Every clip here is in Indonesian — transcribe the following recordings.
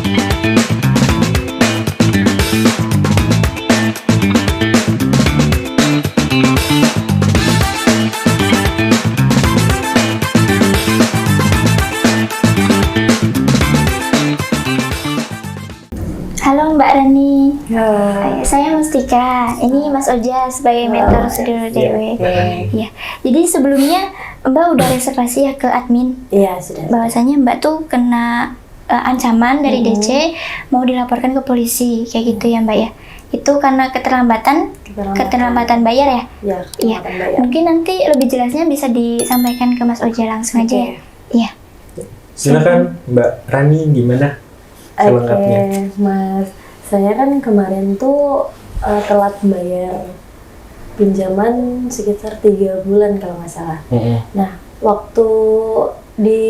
Halo Mbak Rani. Hai. Saya Mustika. Ini Mas Oja sebagai mentor Studio DW. Iya. Jadi sebelumnya Mbak udah reservasi ya ke admin. Iya, sudah. Bahwasanya Mbak tuh kena ancaman dari DC, mau dilaporkan ke polisi kayak gitu ya Mbak ya. Itu karena keterlambatan bayar ya? Iya, Iya. bayar. Mungkin nanti lebih jelasnya bisa disampaikan ke Mas Oja langsung aja ya. Iya. Silakan Mbak Rani, gimana selengkapnya? Oke, Mas. Saya kan kemarin tuh telat bayar pinjaman sekitar 3 bulan kalau nggak salah. Nah, waktu di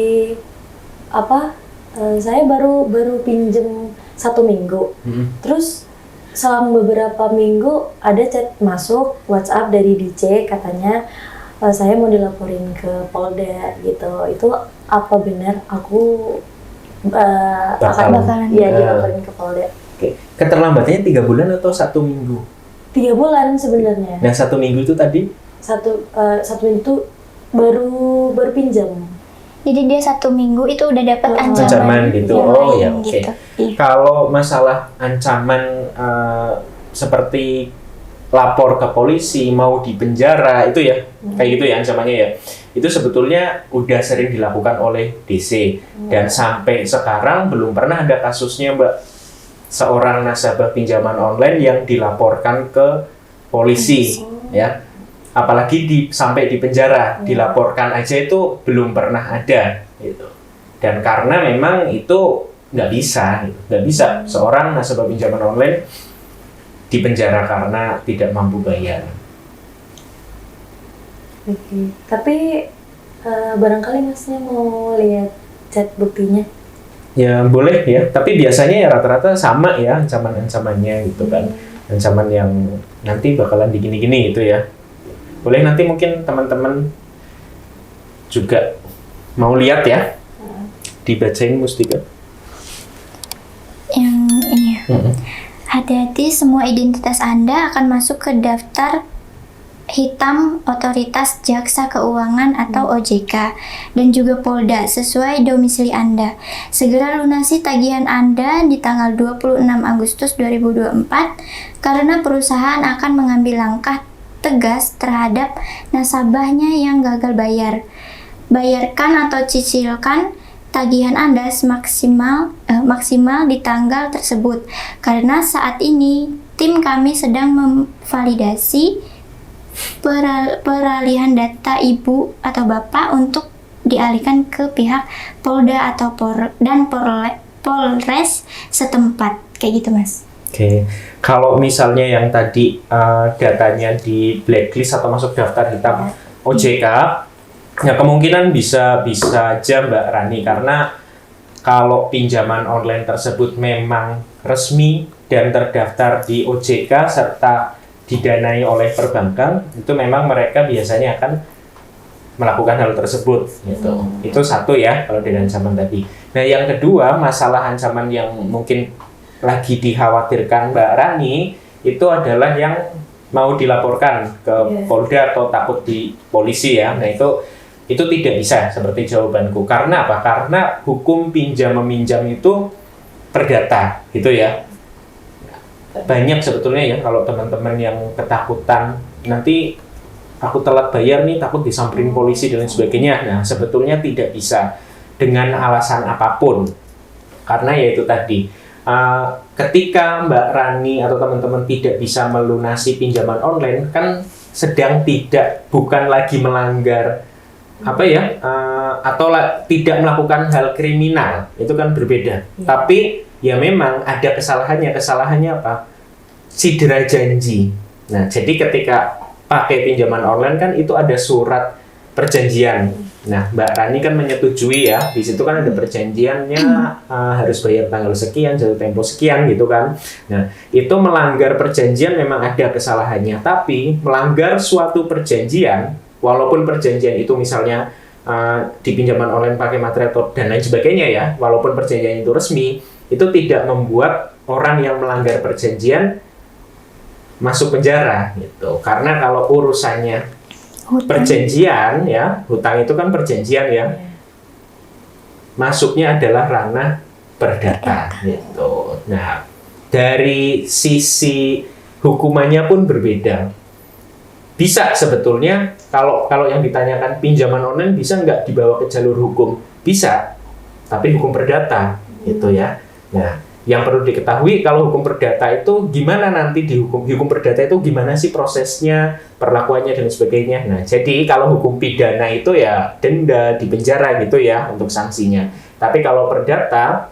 saya baru pinjem 1 minggu. Terus selang beberapa minggu ada chat masuk WhatsApp dari DC, katanya saya mau dilaporin ke Polda gitu. Itu apa benar aku Bakalan. dilaporin ke Polda? Oke. Keterlambatannya 3 bulan atau 1 minggu? 3 bulan sebenarnya. Nah, 1 minggu itu tadi? Satu minggu baru pinjam. Jadi dia 1 minggu itu udah dapat Ancaman gitu. yang Oh lain ya, oke. gitu. Iya. Kalau masalah ancaman seperti lapor ke polisi, mau dipenjara, itu ya, kayak gitu ya ancamannya ya. Itu sebetulnya udah sering dilakukan oleh DC. Dan sampai sekarang belum pernah ada kasusnya, Mbak, seorang nasabah pinjaman online yang dilaporkan ke polisi, ya. Apalagi sampai di penjara, dilaporkan aja itu belum pernah ada, gitu. Dan karena memang itu nggak bisa seorang nasabah pinjaman online dipenjara karena tidak mampu bayar. Oke. Tapi barangkali Masnya mau lihat chat buktinya. Ya boleh ya, tapi biasanya ya rata-rata sama ya ancaman-ancamannya gitu kan. Ancaman yang nanti bakalan digini-gini gitu ya. Boleh nanti mungkin teman-teman juga mau lihat ya. Dibacain Mustika. Yang ini ya. Hati-hati, semua identitas Anda akan masuk ke daftar hitam Otoritas Jasa Keuangan atau OJK dan juga Polda sesuai domisili Anda. Segera lunasi tagihan Anda di tanggal 26 Agustus 2024 karena perusahaan akan mengambil langkah tegas terhadap nasabahnya yang gagal bayar. Bayarkan atau cicilkan tagihan Anda maksimal di tanggal tersebut karena saat ini tim kami sedang memvalidasi peralihan data ibu atau bapak untuk dialihkan ke pihak Polda atau Polres setempat, kayak gitu Mas. Oke, kalau misalnya yang tadi datanya di blacklist atau masuk daftar hitam OJK, ya kemungkinan bisa aja Mbak Rani, karena kalau pinjaman online tersebut memang resmi dan terdaftar di OJK serta didanai oleh perbankan, itu memang mereka biasanya akan melakukan hal tersebut gitu. Itu satu ya kalau dengan ancaman tadi. Nah, yang kedua, masalah ancaman yang mungkin lagi dikhawatirkan Mbak Rani itu adalah yang mau dilaporkan ke Polda atau takut di polisi ya. Nah, itu tidak bisa seperti jawabanku. Karena apa? Karena hukum pinjam meminjam itu perdata gitu ya. Banyak sebetulnya ya kalau teman-teman yang ketakutan nanti aku telat bayar nih, takut disamperin polisi dan lain sebagainya. Nah, sebetulnya tidak bisa dengan alasan apapun. Karena ya itu tadi, ketika Mbak Rani atau teman-teman tidak bisa melunasi pinjaman online, kan bukan lagi melanggar atau tidak melakukan hal kriminal, itu kan berbeda. Tapi ya memang ada kesalahannya apa? Sidra janji. Nah, jadi ketika pakai pinjaman online kan itu ada surat perjanjian. Nah, Mbak Rani kan menyetujui ya, di situ kan ada perjanjiannya harus bayar tanggal sekian, jatuh tempo sekian gitu kan. Nah, itu melanggar perjanjian memang ada kesalahannya, tapi melanggar suatu perjanjian, walaupun perjanjian itu misalnya di pinjaman online pakai materai dan lain sebagainya ya, walaupun perjanjian itu resmi, itu tidak membuat orang yang melanggar perjanjian masuk penjara gitu. Karena kalau urusannya perjanjian ya, hutang itu kan perjanjian ya, masuknya adalah ranah perdata gitu. Nah, dari sisi hukumannya pun berbeda. Bisa sebetulnya kalau yang ditanyakan pinjaman online bisa nggak dibawa ke jalur hukum? Bisa, tapi hukum perdata gitu ya. Nah, yang perlu diketahui kalau hukum perdata itu gimana nanti di hukum perdata itu gimana sih prosesnya, perlakuannya dan sebagainya. Nah, jadi kalau hukum pidana itu ya denda, di penjara gitu ya untuk sanksinya. Tapi kalau perdata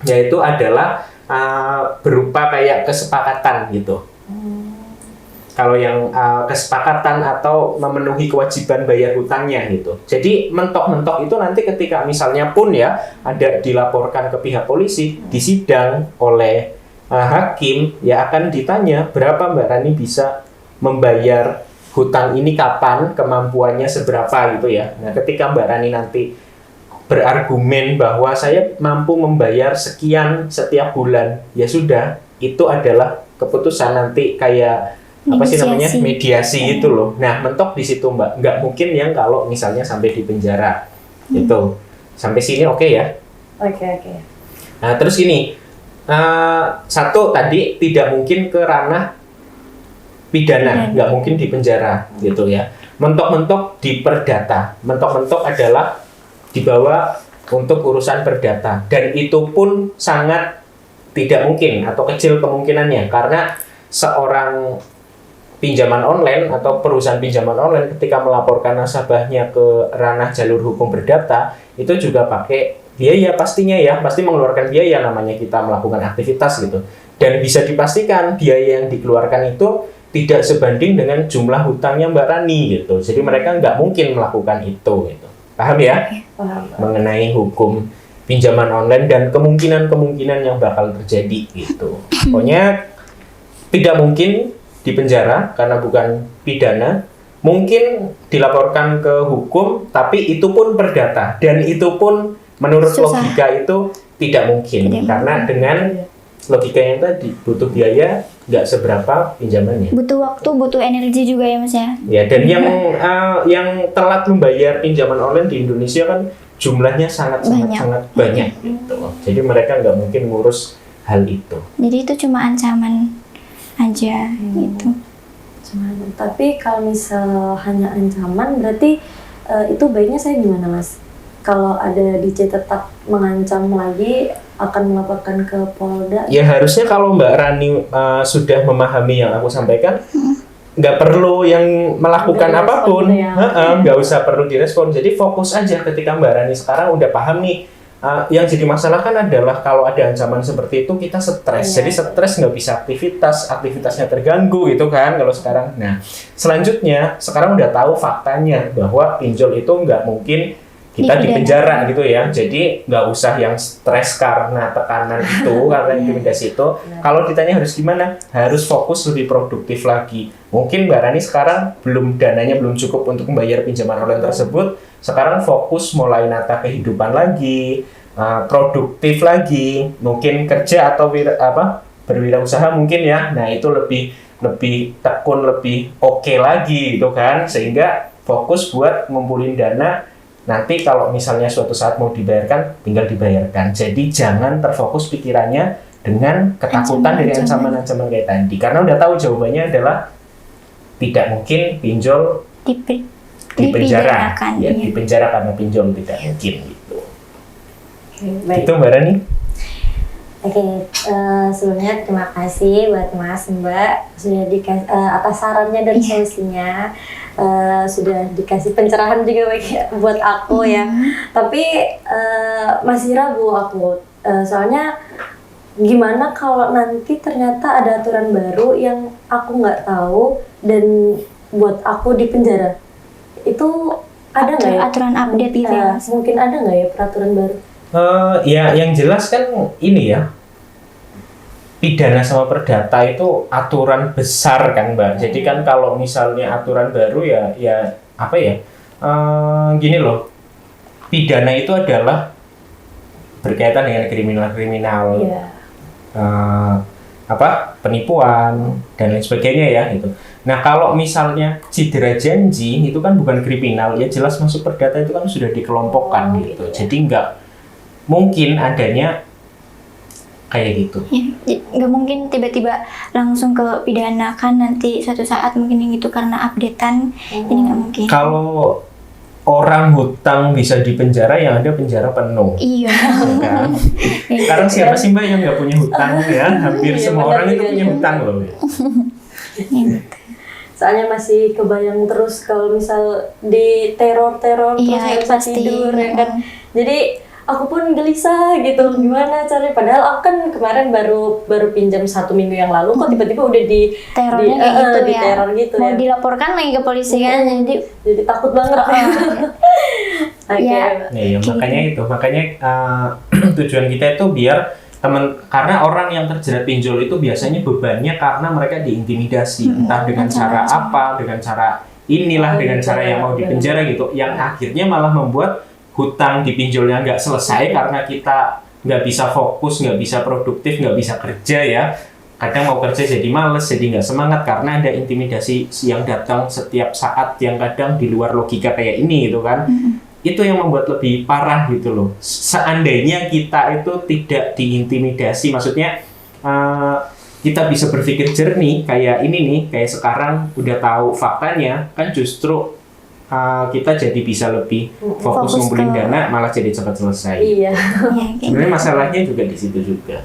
yaitu adalah berupa kayak kesepakatan gitu. Kalau yang kesepakatan atau memenuhi kewajiban bayar hutangnya gitu. Jadi mentok-mentok itu nanti ketika misalnya pun ya ada dilaporkan ke pihak polisi, disidang oleh hakim, ya akan ditanya berapa Mbak Rani bisa membayar hutang ini, kapan, kemampuannya seberapa gitu ya. Nah, ketika Mbak Rani nanti berargumen bahwa saya mampu membayar sekian setiap bulan, ya sudah, itu adalah keputusan nanti kayak apa sih namanya, mediasi itu loh. Nah, mentok di situ Mbak, nggak mungkin yang kalau misalnya sampai di penjara gitu. Sampai sini oke ya? Oke. Nah, terus ini satu tadi tidak mungkin ke ranah pidana, nggak mungkin di penjara gitu ya. Mentok-mentok di perdata, mentok-mentok adalah dibawa untuk urusan perdata, dan itu pun sangat tidak mungkin atau kecil kemungkinannya karena seorang pinjaman online atau perusahaan pinjaman online ketika melaporkan nasabahnya ke ranah jalur hukum perdata itu juga pakai biaya pastinya ya, pasti mengeluarkan biaya, namanya kita melakukan aktivitas gitu. Dan bisa dipastikan biaya yang dikeluarkan itu tidak sebanding dengan jumlah hutangnya Mbak Rani gitu. Jadi mereka nggak mungkin melakukan itu gitu. Paham ya? Paham. Mengenai hukum pinjaman online dan kemungkinan-kemungkinan yang bakal terjadi gitu. Pokoknya tidak mungkin di penjara karena bukan pidana, mungkin dilaporkan ke hukum, tapi itu pun perdata dan itu pun menurut logika itu tidak mungkin karena dengan logika yang tadi butuh biaya nggak seberapa pinjamannya. Butuh waktu, butuh energi juga ya Mas ya. Ya, dan yang telat membayar pinjaman online di Indonesia kan jumlahnya sangat banyak gitu. Jadi mereka nggak mungkin ngurus hal itu. Jadi itu cuma ancaman aja gitu. Tapi kalau misal hanya ancaman berarti itu baiknya saya gimana Mas? Kalau ada DJ tetap mengancam lagi akan melaporkan ke Polda? Ya harusnya kalau Mbak Rani sudah memahami yang aku sampaikan, nggak perlu yang melakukan apapun, nggak usah perlu direspon. Jadi fokus aja ketika Mbak Rani sekarang udah paham nih. Yang jadi masalah kan adalah kalau ada ancaman seperti itu kita stres. Jadi stres nggak bisa aktivitasnya terganggu gitu kan kalau sekarang. Nah, selanjutnya sekarang udah tahu faktanya bahwa pinjol itu nggak mungkin kita di penjara gitu ya. Jadi nggak usah yang stres karena tekanan itu, karena intimidasi itu. Kalau ditanya harus gimana? Harus fokus lebih produktif lagi. Mungkin Mbak Rani sekarang dananya belum cukup untuk membayar pinjaman online tersebut. Sekarang fokus mulai nata kehidupan lagi, produktif lagi, mungkin kerja atau berwirausaha mungkin ya. Nah itu lebih tekun, lebih oke lagi gitu kan, sehingga fokus buat ngumpulin dana. Nanti kalau misalnya suatu saat mau dibayarkan, tinggal dibayarkan. Jadi jangan terfokus pikirannya dengan ketakutan dari ancaman-ancaman kayak tadi. Karena udah tahu jawabannya adalah tidak mungkin pinjol di penjara, ya di penjara karena pinjol tidak mungkin gitu. Baik. Itu Mbak Rani. Sebelumnya terima kasih buat Mas Mbak sudah dikasih atas sarannya dan solusinya, sudah dikasih pencerahan juga buat aku ya. Tapi masih ragu aku, soalnya gimana kalau nanti ternyata ada aturan baru yang aku nggak tahu dan buat aku di penjara. Itu ada nggak ya? Aturan update gitu ya? Mungkin ada nggak ya peraturan baru? Ya yang jelas kan ini ya, pidana sama perdata itu aturan besar kan Mbak. Jadi kan kalau misalnya aturan baru ya apa ya, gini loh, pidana itu adalah berkaitan dengan kriminal-kriminal, Iya. penipuan dan lain sebagainya ya gitu. Nah kalau misalnya cedera janji itu kan bukan kriminal, ya jelas masuk perdata itu kan sudah dikelompokkan gitu. Iya. Jadi nggak mungkin adanya kayak gitu. Ya, nggak mungkin tiba-tiba langsung ke pidana kan nanti suatu saat mungkin yang itu karena updatean, ini nggak mungkin. Kalau orang hutang bisa dipenjara, yang ada penjara penuh. Iya. Ya kan? Sekarang siapa sih Mbak yang nggak punya hutang ya? Hampir Iya, semua benar orang itu juga, punya iya. hutang loh. Gitu. Soalnya masih kebayang terus kalau misal di teror-teror terus Iya, nggak bisa pasti. tidur ya kan. Jadi aku pun gelisah gitu, gimana caranya? Padahal aku kan kemarin baru pinjam 1 minggu yang lalu, kok tiba-tiba udah di Terornya kayak gitu di ya. teror gitu Mau ya. dilaporkan lagi ke polisi kan, Jadi takut banget. Oke. Ya. Ya, makanya tujuan kita itu biar karena orang yang terjerat pinjol itu biasanya bebannya karena mereka diintimidasi, entah dengan cara apa, dengan cara inilah, dengan cara yang mau dipenjara gitu, yang akhirnya malah membuat hutang di pinjolnya nggak selesai karena kita nggak bisa fokus, nggak bisa produktif, nggak bisa kerja ya. Kadang mau kerja jadi males, jadi nggak semangat karena ada intimidasi yang datang setiap saat yang kadang di luar logika kayak ini gitu kan. Itu yang membuat lebih parah gitu loh. Seandainya kita itu tidak diintimidasi, maksudnya kita bisa berpikir jernih kayak ini nih, kayak sekarang udah tahu faktanya, kan justru kita jadi bisa lebih fokus ngumpulin dana, malah jadi cepat selesai. Iya. Iya, kayak Sebenarnya masalahnya juga di situ juga.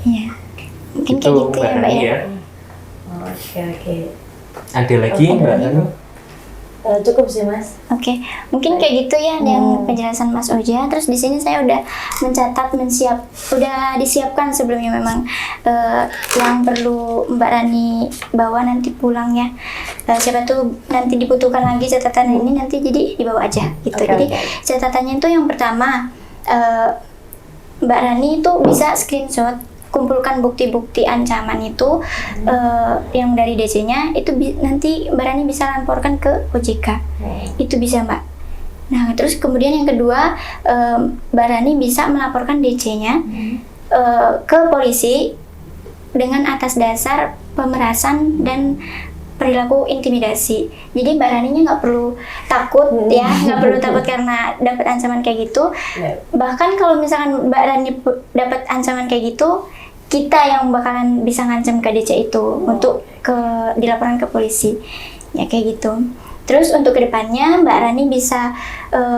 Iya. Mungkin Itu kayak gitu ya Mbak Mbak Rani ya. ya. Oke. Ada lagi Oke, Mbak lagi. Rani? Cukup sih Mas. Oke, mungkin kayak gitu ya yang penjelasan Mas Oja. Terus di sini saya udah mencatat, udah disiapkan sebelumnya memang yang perlu Mbak Rani bawa nanti pulang ya. Siapa tuh nanti dibutuhkan lagi catatan ini nanti jadi dibawa aja gitu. Oke, Jadi oke. catatannya itu yang pertama Mbak Rani itu bisa screenshot, kumpulkan bukti-bukti ancaman itu yang dari DC-nya itu nanti Mbak Rani bisa laporkan ke OJK. Itu bisa Mbak. Nah terus kemudian yang kedua Mbak Rani bisa melaporkan DC-nya ke polisi dengan atas dasar pemerasan dan perilaku intimidasi. Jadi Mbak Raninya nggak perlu takut ya, nggak perlu takut karena dapat ancaman kayak gitu. Bahkan kalau misalkan Mbak Rani dapat ancaman kayak gitu, kita yang bakalan bisa ngancam ke DC itu untuk dilaporkan ke polisi. Ya kayak gitu. Terus untuk kedepannya Mbak Rani bisa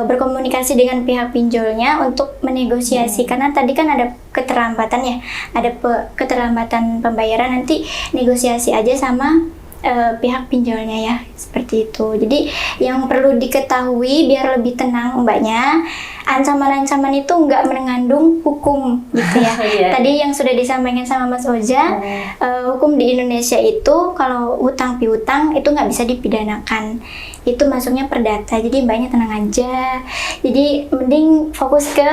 berkomunikasi dengan pihak pinjolnya untuk menegosiasi karena tadi kan ada keterlambatan ya, ada keterlambatan pembayaran, nanti negosiasi aja sama pihak pinjolnya ya, seperti itu. Jadi yang perlu diketahui biar lebih tenang Mbaknya, ancaman-ancaman itu nggak mengandung hukum gitu ya. Iya. Tadi yang sudah disampaikan sama Mas Oja, hukum di Indonesia itu kalau hutang piutang itu nggak bisa dipidanakan. Itu masuknya perdata. Jadi Mbaknya tenang aja. Jadi mending fokus ke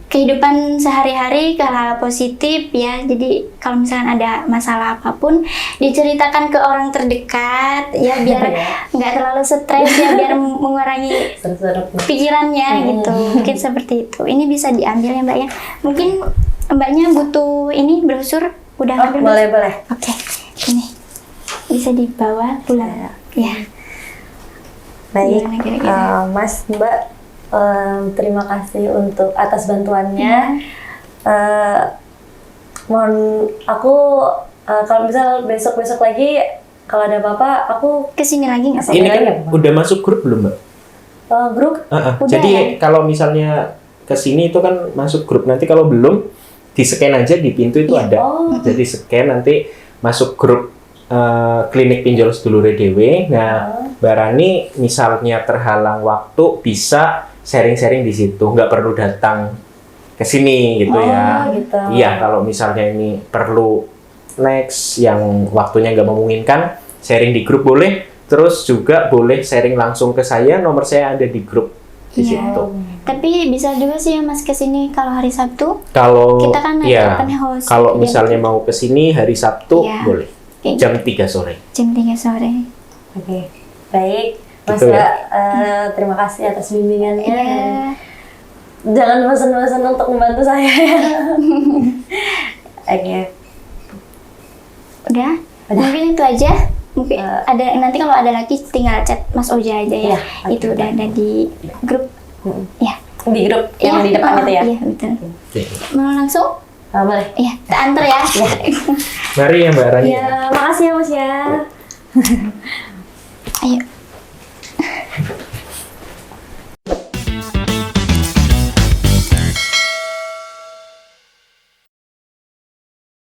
kehidupan sehari-hari, ke hal positif ya. Jadi kalau misalkan ada masalah apapun diceritakan ke orang terdekat ya, biar nggak terlalu stres ya, biar mengurangi pikirannya gitu. Mungkin seperti itu. Ini bisa diambil ya Mbak ya. Mungkin Mbaknya butuh ini brosur, udah ngambil brosur? Boleh. Oke, ini bisa dibawa pulang ya. Baik, Gimana kira-kira? Mas, Mbak, terima kasih untuk atas bantuannya. Mohon aku kalau misal besok lagi kalau ada apa-apa aku Kesini lagi nggak Pak? Ini kan lagi, Pak. udah masuk grup belum Mbak? grup. Udah Jadi ya? kalau misalnya kesini itu kan masuk grup, nanti kalau belum di-scan aja di pintu itu ada. Jadi scan nanti masuk grup klinik pinjol sedulure dhewe. Nah, Mbak Rani misalnya terhalang waktu bisa sharing-sharing di situ, nggak perlu datang ke sini gitu ya. Gitu. Iya, kalau misalnya ini perlu next yang waktunya nggak memungkinkan, sharing di grup boleh. Terus juga boleh sharing langsung ke saya, nomor saya ada di grup di Iya. situ. Tapi bisa juga sih ya Mas kesini kalau hari Sabtu. Kalau Kita kan ada ya, open house. kalau Jam misalnya mau ke sini hari Sabtu Iya. boleh. Kayak Jam 3 sore. jam 3 sore. Oke. Baik, Mas Gitu ya. Mbak, terima kasih atas bimbingannya. Iya. jangan pesan-pesan untuk membantu saya ya. Oke. Udah? Mungkin itu aja. Mungkin ada nanti kalau ada lagi tinggal chat Mas Oja aja ya. Iya, oke. Itu udah ada di grup. Ya. Di grup yang di depan itu ya. Iya, betul. Oke. Mau langsung? Boleh. Iya, kita antar ya. Mari ya Mbak Rani. Ya, makasih ya Mas ya.